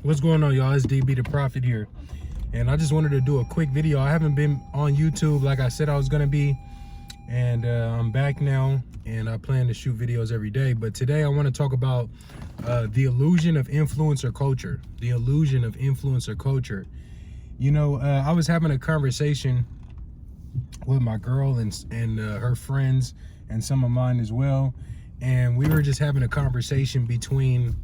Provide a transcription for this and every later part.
What's going on, y'all? It's DB the Prophet here, and I just wanted to do a quick video. I haven't been on YouTube like I said I was gonna be, and I'm back now, and I plan to shoot videos every day. But today I want to talk about the illusion of influencer culture. The illusion of influencer culture. You know, I was having a conversation with my girl and her friends and some of mine as well, and we were just having a conversation between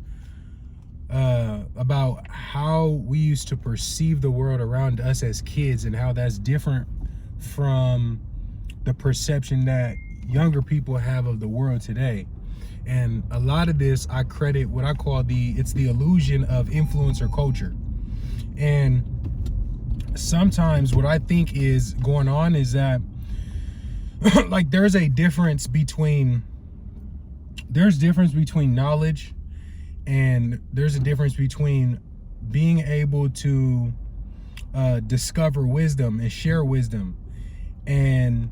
about how we used to perceive the world around us as kids and how that's different from the perception that younger people have of the world today. And a lot of this I credit what I call it's the illusion of influencer culture. And sometimes what I think is going on is that like there's difference between knowledge, and there's a difference between being able to discover wisdom and share wisdom, and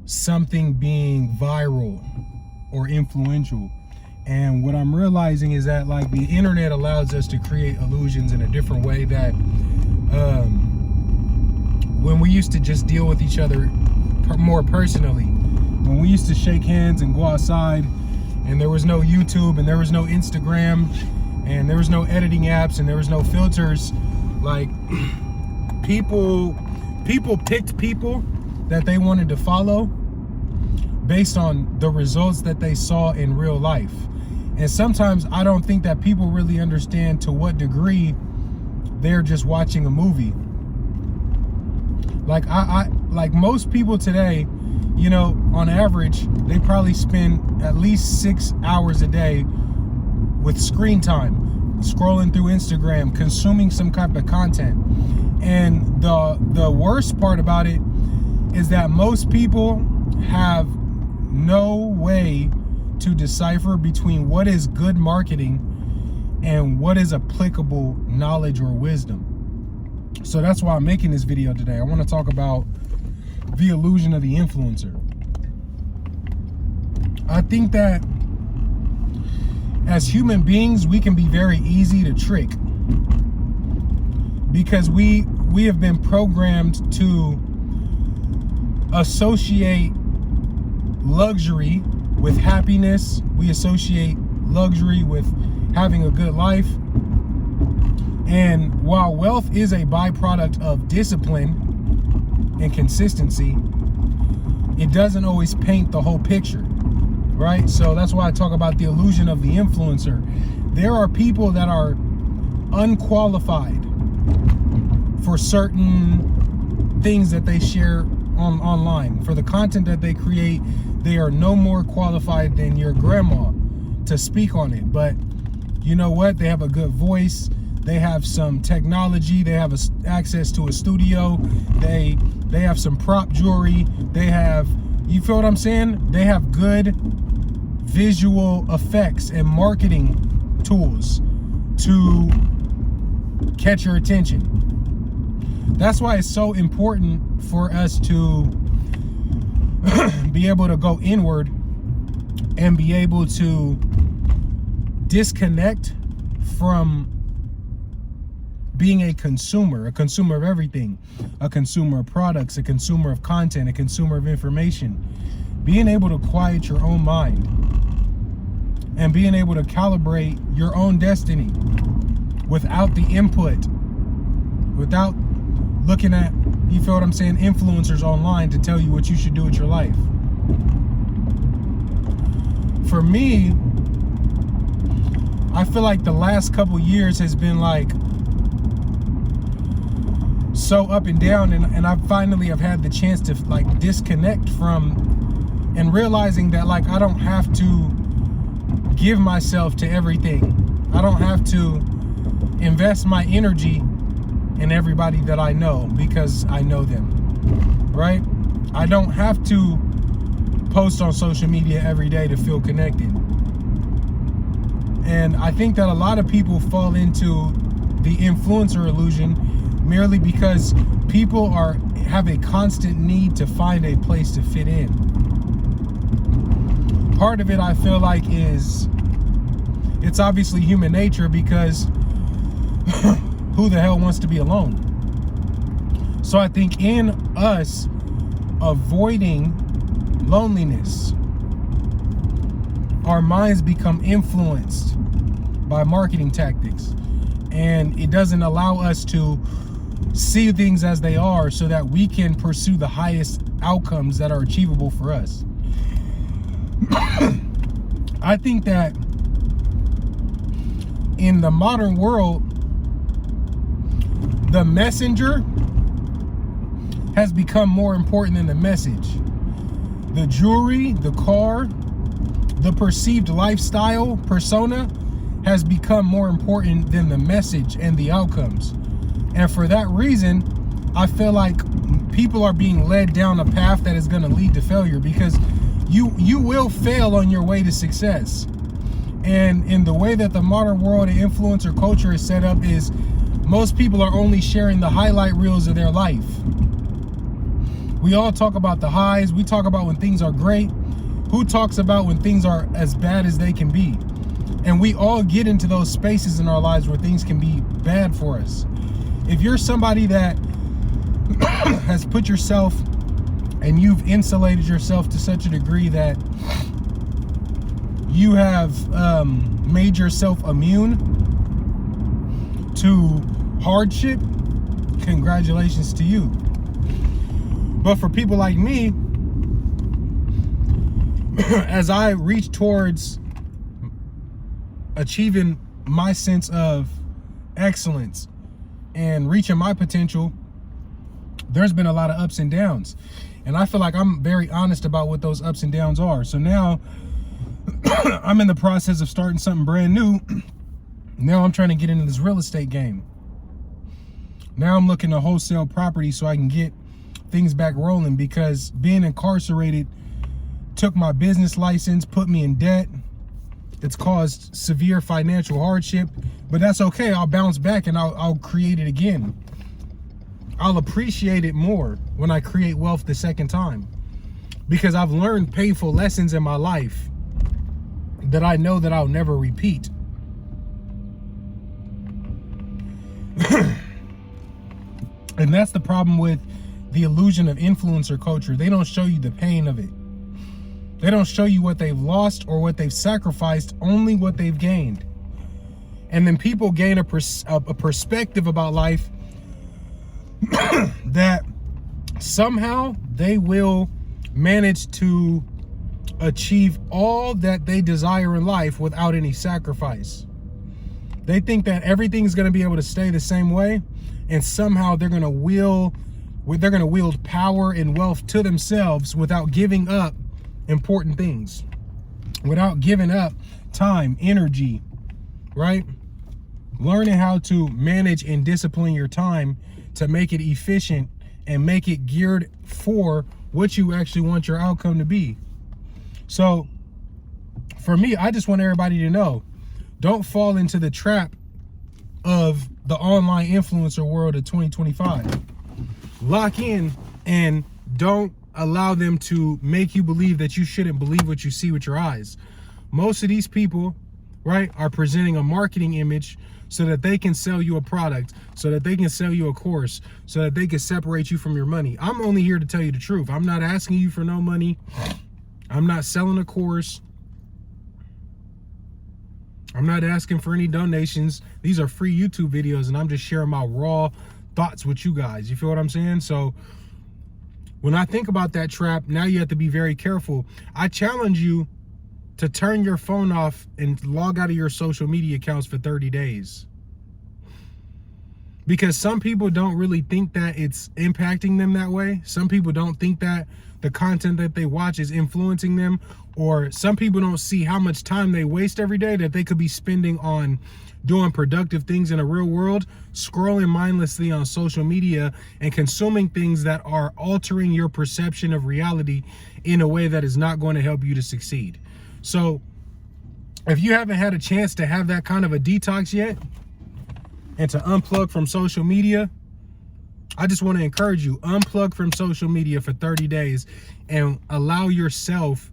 something being viral or influential. And what I'm realizing is that like the internet allows us to create illusions in a different way that when we used to just deal with each other more personally, when we used to shake hands and go outside, and there was no YouTube, and there was no Instagram, and there was no editing apps, and there was no filters, like people picked people that they wanted to follow based on the results that they saw in real life. And sometimes I don't think that people really understand to what degree they're just watching a movie. Like like most people today, you know, on average, they probably spend at least 6 hours a day with screen time, scrolling through Instagram, consuming some type of content. And the worst part about it is that most people have no way to decipher between what is good marketing and what is applicable knowledge or wisdom. So that's why I'm making this video today. I want to talk about the illusion of the influencer. I think that as human beings, we can be very easy to trick because we have been programmed to associate luxury with happiness. We associate luxury with having a good life. And while wealth is a byproduct of discipline and consistency, it doesn't always paint the whole picture, right? So that's why I talk about the illusion of the influencer. There are people that are unqualified for certain things that they share online. For the content that they create, they are no more qualified than your grandma to speak on it. But you know what? They have a good voice. They have some technology. They have access to a studio. They have some prop jewelry. They have, you feel what I'm saying? They have good visual effects and marketing tools to catch your attention. That's why it's so important for us to be able to go inward and be able to disconnect from being a consumer of everything, a consumer of products, a consumer of content, a consumer of information. Being able to quiet your own mind and being able to calibrate your own destiny without the input, without looking at, you feel what I'm saying, influencers online to tell you what you should do with your life. For me, I feel like the last couple years has been like so up and down, and I finally have had the chance to like disconnect from, and realizing that like I don't have to give myself to everything. I don't have to invest my energy in everybody that I know because I know them, right? I don't have to post on social media every day to feel connected. And I think that a lot of people fall into the influencer illusion merely because people have a constant need to find a place to fit in. Part of it, I feel like, is it's obviously human nature, because who the hell wants to be alone? So I think in us avoiding loneliness, our minds become influenced by marketing tactics, and it doesn't allow us to see things as they are so that we can pursue the highest outcomes that are achievable for us. I think that in the modern world, the messenger has become more important than the message. The jewelry, the car, the perceived lifestyle persona has become more important than the message and the outcomes. And for that reason, I feel like people are being led down a path that is going to lead to failure, because you will fail on your way to success. And in the way that the modern world and influencer culture is set up is most people are only sharing the highlight reels of their life. We all talk about the highs. We talk about when things are great. Who talks about when things are as bad as they can be? And we all get into those spaces in our lives where things can be bad for us. If you're somebody that has put yourself and you've insulated yourself to such a degree that you have made yourself immune to hardship, congratulations to you. But for people like me, as I reach towards achieving my sense of excellence and reaching my potential, there's been a lot of ups and downs. And I feel like I'm very honest about what those ups and downs are. So now I'm in the process of starting something brand new. Now I'm trying to get into this real estate game. Now I'm looking to wholesale property so I can get things back rolling, because being incarcerated took my business license, put me in debt. It's caused severe financial hardship, but that's okay. I'll bounce back and I'll create it again. I'll appreciate it more when I create wealth the second time, because I've learned painful lessons in my life that I know that I'll never repeat. And that's the problem with the illusion of influencer culture. They don't show you the pain of it. They don't show you what they've lost or what they've sacrificed, only what they've gained. And then people gain a perspective about life that somehow they will manage to achieve all that they desire in life without any sacrifice. They think that everything's going to be able to stay the same way, and somehow they're going to wield power and wealth to themselves without giving up important things, without giving up time, energy, right? Learning how to manage and discipline your time to make it efficient and make it geared for what you actually want your outcome to be. So for me, I just want everybody to know, don't fall into the trap of the online influencer world of 2025. Lock in and don't allow them to make you believe that you shouldn't believe what you see with your eyes. Most of these people, right, are presenting a marketing image so that they can sell you a product, so that they can sell you a course, so that they can separate you from your money. I'm only here to tell you the truth. I'm not asking you for no money. I'm not selling a course. I'm not asking for any donations. These are free YouTube videos, and I'm just sharing my raw thoughts with you guys. You feel what I'm saying? So when I think about that trap, now you have to be very careful. I challenge you to turn your phone off and log out of your social media accounts for 30 days. Because some people don't really think that it's impacting them that way. Some people don't think that the content that they watch is influencing them, or some people don't see how much time they waste every day that they could be spending on doing productive things in the real world, scrolling mindlessly on social media and consuming things that are altering your perception of reality in a way that is not going to help you to succeed. So if you haven't had a chance to have that kind of a detox yet and to unplug from social media, I just want to encourage you, unplug from social media for 30 days and allow yourself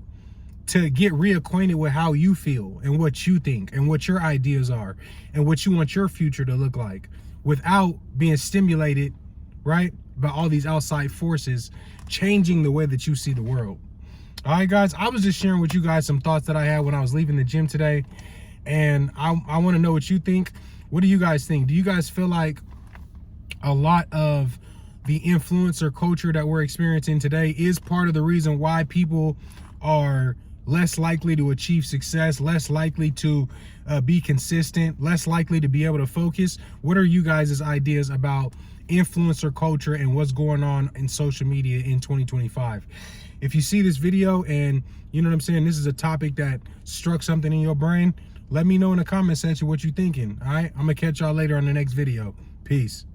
to get reacquainted with how you feel and what you think and what your ideas are and what you want your future to look like, without being stimulated, right, by all these outside forces changing the way that you see the world. All right, guys, I was just sharing with you guys some thoughts that I had when I was leaving the gym today, and I want to know what you think. What do you guys think? Do you guys feel like a lot of the influencer culture that we're experiencing today is part of the reason why people are less likely to achieve success, less likely to be consistent, less likely to be able to focus? What are you guys' ideas about influencer culture and what's going on in social media in 2025? If you see this video and, you know what I'm saying, this is a topic that struck something in your brain, let me know in the comment section what you're thinking. All right, I'm gonna catch y'all later on the next video. Peace.